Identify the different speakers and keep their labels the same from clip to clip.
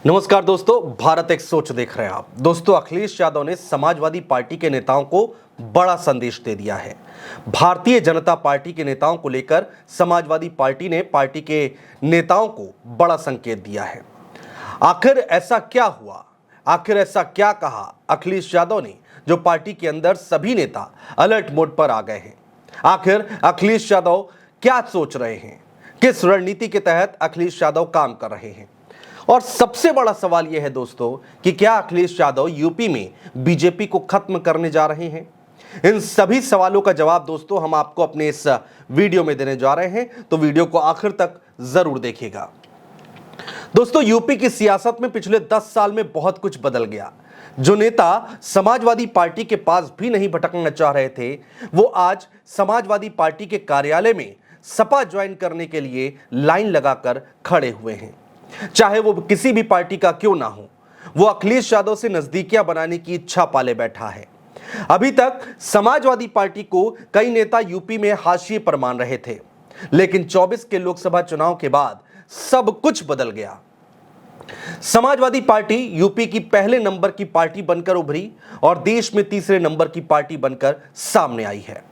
Speaker 1: नमस्कार दोस्तों, भारत एक सोच देख रहे हैं आप। दोस्तों, अखिलेश यादव ने समाजवादी पार्टी के नेताओं को बड़ा संदेश दे दिया है। भारतीय जनता पार्टी के नेताओं को लेकर समाजवादी पार्टी ने पार्टी के नेताओं को बड़ा संकेत दिया है। आखिर ऐसा क्या हुआ, आखिर ऐसा क्या कहा अखिलेश यादव ने, जो पार्टी के अंदर सभी नेता अलर्ट मोड पर आ गए हैं। आखिर अखिलेश यादव क्या सोच रहे हैं, किस रणनीति के तहत अखिलेश यादव काम कर रहे हैं। और सबसे बड़ा सवाल यह है दोस्तों कि क्या अखिलेश यादव यूपी में बीजेपी को खत्म करने जा रहे हैं। इन सभी सवालों का जवाब दोस्तों हम आपको अपने इस वीडियो में देने जा रहे हैं, तो वीडियो को आखिर तक जरूर देखिएगा। दोस्तों, यूपी की सियासत में पिछले 10 साल में बहुत कुछ बदल गया। जो नेता समाजवादी पार्टी के पास भी नहीं भटकना चाह रहे थे, वो आज समाजवादी पार्टी के कार्यालय में सपा ज्वाइन करने के लिए लाइन लगाकर खड़े हुए हैं। चाहे वो किसी भी पार्टी का क्यों ना हो, वो अखिलेश यादव से नजदीकियां बनाने की इच्छा पाले बैठा है। अभी तक समाजवादी पार्टी को कई नेता यूपी में हाशिए पर मान रहे थे, लेकिन 24 के लोकसभा चुनाव के बाद सब कुछ बदल गया। समाजवादी पार्टी यूपी की पहले नंबर की पार्टी बनकर उभरी और देश में तीसरे नंबर की पार्टी बनकर सामने आई है।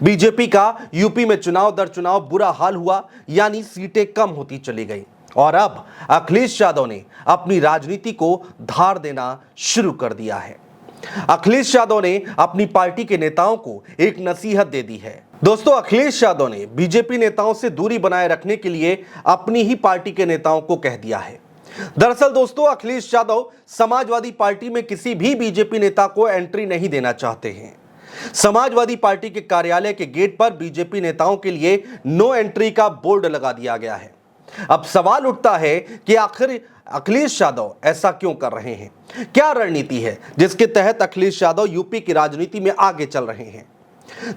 Speaker 1: बीजेपी का यूपी में चुनाव दर चुनाव बुरा हाल हुआ, यानी सीटें कम होती चली गई। और अब अखिलेश यादव ने अपनी राजनीति को धार देना शुरू कर दिया है। अखिलेश यादव ने अपनी पार्टी के नेताओं को एक नसीहत दे दी है। दोस्तों, अखिलेश यादव ने बीजेपी नेताओं से दूरी बनाए रखने के लिए अपनी ही पार्टी के नेताओं को कह दिया है। दरअसल दोस्तों, अखिलेश यादव समाजवादी पार्टी में किसी भी बीजेपी नेता को एंट्री नहीं देना चाहते हैं। समाजवादी पार्टी के कार्यालय के गेट पर बीजेपी नेताओं के लिए नो एंट्री का बोर्ड लगा दिया गया है। अब सवाल उठता है कि आखिर अखिलेश यादव ऐसा क्यों कर रहे हैं। क्या रणनीति है जिसके तहत अखिलेश यादव यूपी की राजनीति में आगे चल रहे हैं।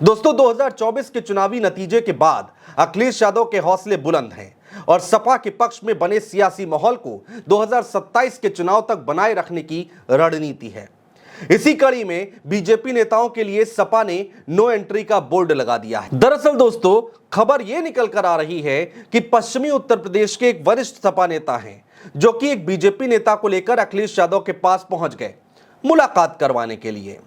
Speaker 1: दोस्तों, 2024 के चुनावी नतीजे के बाद अखिलेश यादव के हौसले बुलंद हैं और सपा के पक्ष में बने सियासी माहौल को 2027 के चुनाव तक बनाए रखने की रणनीति है। इसी कड़ी में बीजेपी नेताओं के लिए सपा ने नो एंट्री का बोर्ड लगा दिया है। दरअसल दोस्तों, खबर यह निकल कर आ रही है कि पश्चिमी उत्तर प्रदेश के एक वरिष्ठ सपा नेता हैं, जो कि एक बीजेपी नेता को लेकर अखिलेश यादव के पास पहुंच गए मुलाकात करवाने के लिए।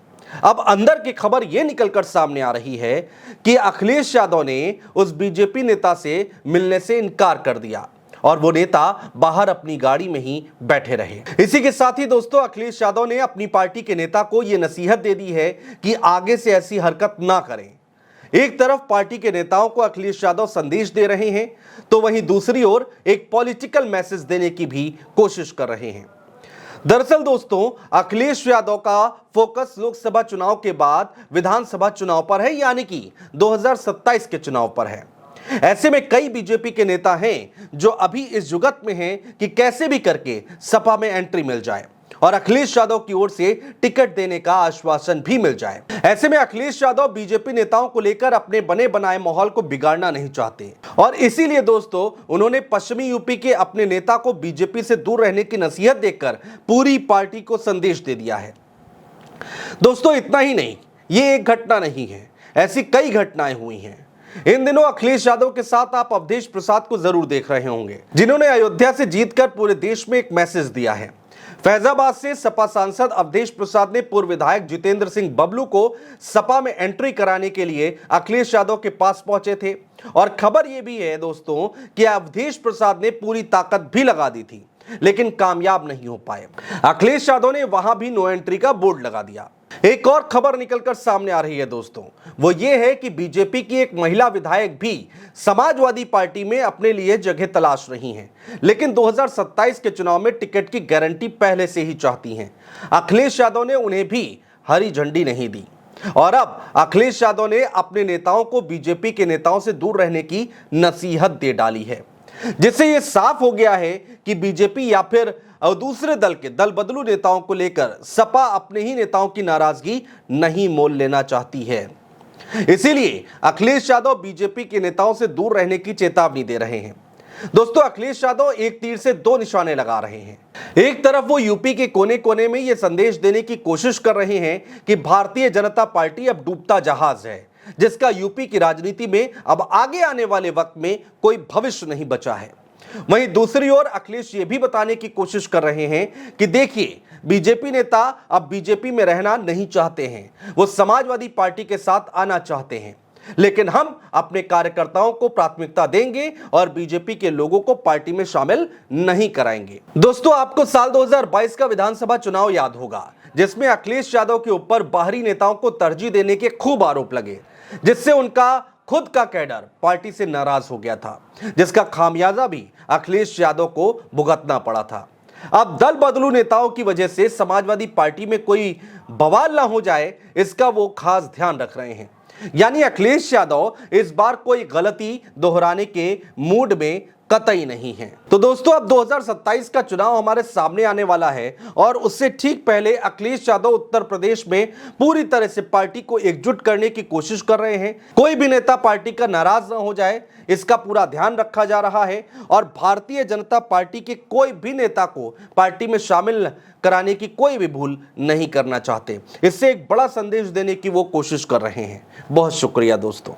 Speaker 1: अब अंदर की खबर यह निकलकर सामने आ रही है कि अखिलेश यादव ने उस बीजेपी नेता से मिलने से इनकार कर दिया और वो नेता बाहर अपनी गाड़ी में ही बैठे रहे। इसी के साथ ही दोस्तों, अखिलेश यादव ने अपनी पार्टी के नेता को यह नसीहत दे दी है कि आगे से ऐसी हरकत ना करें। एक तरफ पार्टी के नेताओं को अखिलेश यादव संदेश दे रहे हैं, तो वहीं दूसरी ओर एक पॉलिटिकल मैसेज देने की भी कोशिश कर रहे हैं। दरअसल दोस्तों, अखिलेश यादव का फोकस लोकसभा चुनाव के बाद विधानसभा चुनाव पर है, यानी कि 2027 के चुनाव पर है। ऐसे में कई बीजेपी के नेता हैं जो अभी इस जुगत में हैं कि कैसे भी करके सपा में एंट्री मिल जाए और अखिलेश यादव की ओर से टिकट देने का आश्वासन भी मिल जाए। ऐसे में अखिलेश यादव बीजेपी नेताओं को लेकर अपने बने बनाए माहौल को बिगाड़ना नहीं चाहते और इसीलिए दोस्तों, उन्होंने पश्चिमी यूपी के अपने नेता को बीजेपी से दूर रहने की नसीहत देकर पूरी पार्टी को संदेश दे दिया है। दोस्तों, इतना ही नहीं, ये एक घटना नहीं है, ऐसी कई घटनाएं हुई हैं। इन दिनों अखिलेश यादव के साथ आप अवधेश प्रसाद को जरूर देख रहे होंगे, जिन्होंने अयोध्या से जीतकर पूरे देश में एक मैसेज दिया है। फैजाबाद से सपा सांसद अवधेश प्रसाद ने पूर्व विधायक जितेंद्र सिंह बबलू को सपा में एंट्री कराने के लिए अखिलेश यादव के पास पहुंचे थे और खबर यह भी है दोस्तों कि अवधेश प्रसाद ने पूरी ताकत भी लगा दी थी, लेकिन कामयाब नहीं हो पाए। अखिलेश यादव ने वहां भी नो एंट्री का बोर्ड लगा दिया। एक और खबर निकलकर सामने आ रही है दोस्तों, वो ये है कि बीजेपी की एक महिला विधायक भी समाजवादी पार्टी में अपने लिए जगह तलाश रही हैं, लेकिन 2027 के चुनाव में टिकट की गारंटी पहले से ही चाहती हैं। अखिलेश यादव ने उन्हें भी हरी झंडी नहीं दी और अब अखिलेश यादव ने अपने नेताओं को बीजेपी के नेताओं से दूर रहने की नसीहत दे डाली है, जिससे यह साफ हो गया है कि बीजेपी या फिर दूसरे दल के दल बदलू नेताओं को लेकर सपा अपने ही नेताओं की नाराजगी नहीं मोल लेना चाहती है। इसीलिए अखिलेश यादव बीजेपी के नेताओं से दूर रहने की चेतावनी दे रहे हैं। दोस्तों, अखिलेश यादव एक तीर से दो निशाने लगा रहे हैं। एक तरफ वो यूपी के कोने कोने में यह संदेश देने की कोशिश कर रहे हैं कि भारतीय जनता पार्टी अब डूबता जहाज है, जिसका यूपी की राजनीति में अब आगे आने वाले वक्त में कोई भविष्य नहीं बचा है। वहीं दूसरी ओर अखिलेश ये भी बताने की कोशिश कर रहे हैं कि देखिए, बीजेपी नेता अब बीजेपी में रहना नहीं चाहते हैं, वो समाजवादी पार्टी के साथ आना चाहते हैं, लेकिन हम अपने कार्यकर्ताओं को प्राथमिकता देंगे और बीजेपी के लोगों को पार्टी में शामिल नहीं कराएंगे। दोस्तों, आपको साल 2022 का विधानसभा चुनाव याद होगा, जिसमें अखिलेश यादव के ऊपर बाहरी नेताओं को तरजीह देने के खूब आरोप लगे, जिससे उनका खुद का कैडर पार्टी से नाराज हो गया था, जिसका खामियाजा भी अखिलेश यादव को भुगतना पड़ा था। अब दल बदलू नेताओं की वजह से समाजवादी पार्टी में कोई बवाल ना हो जाए, इसका वो खास ध्यान रख रहे हैं। यानी अखिलेश यादव इस बार कोई गलती दोहराने के मूड में कतई नहीं है। तो दोस्तों, अब 2027 का चुनाव हमारे सामने आने वाला है और उससे ठीक पहले अखिलेश यादव उत्तर प्रदेश में पूरी तरह से पार्टी को एकजुट करने की कोशिश कर रहे हैं। कोई भी नेता पार्टी का नाराज न हो जाए, इसका पूरा ध्यान रखा जा रहा है और भारतीय जनता पार्टी के कोई भी नेता को पार्टी में शामिल कराने की कोई भी भूल नहीं करना चाहते। इससे एक बड़ा संदेश देने की वो कोशिश कर रहे हैं। बहुत शुक्रिया दोस्तों।